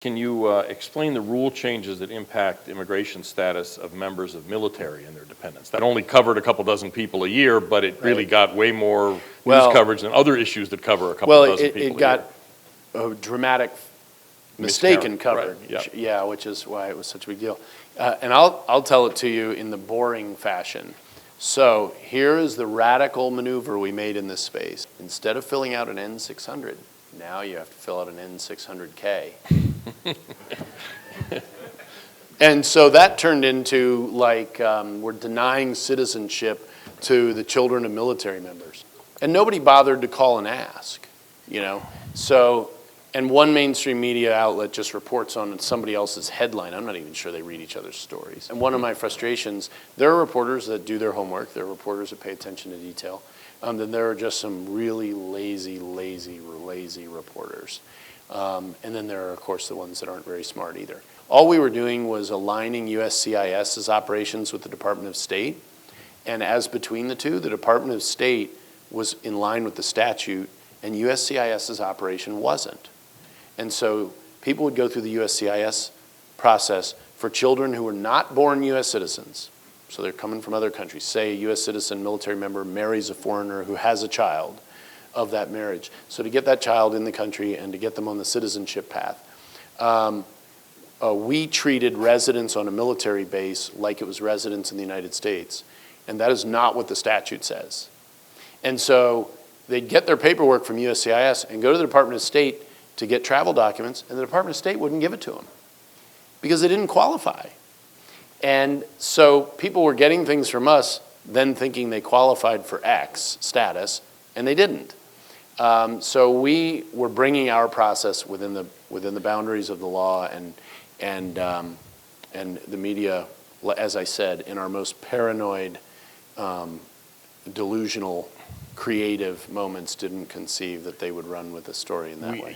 Can you explain the rule changes that impact immigration status of members of military and their dependents? That only covered a couple dozen people a year, but it really got way more news coverage than other issues that cover a couple dozen people a year. It got a dramatic mistaken coverage, right. yeah, which is why it was such a big deal. And I'll tell it to you in the boring fashion. So here is the radical maneuver we made in this space. Instead of filling out an N600, now you have to fill out an N600K. And so that turned into like we're denying citizenship to the children of military members. And nobody bothered to call and ask, you know. So, and one mainstream media outlet just reports on somebody else's headline. I'm not even sure they read each other's stories. And one of my frustrations, there are reporters that do their homework. There are reporters that pay attention to detail. Then there are just some really lazy reporters. And then there are, of course, the ones that aren't very smart either. All we were doing was aligning USCIS's operations with the Department of State. And as between the two, the Department of State was in line with the statute, and USCIS's operation wasn't. And so people would go through the USCIS process for children who were not born U.S. citizens. So they're coming from other countries. Say a U.S. citizen military member marries a foreigner who has a child of that marriage. So to get that child in the country and to get them on the citizenship path, we treated residents on a military base like it was residents in the United States. And that is not what the statute says. And so they'd get their paperwork from USCIS and go to the Department of State to get travel documents, and the Department of State wouldn't give it to them because they didn't qualify. And so people were getting things from us then thinking they qualified for X status, and they didn't. So we were bringing our process within the boundaries of the law, and the media, as I said, in our most paranoid, delusional, creative moments, didn't conceive that they would run with a story in that way.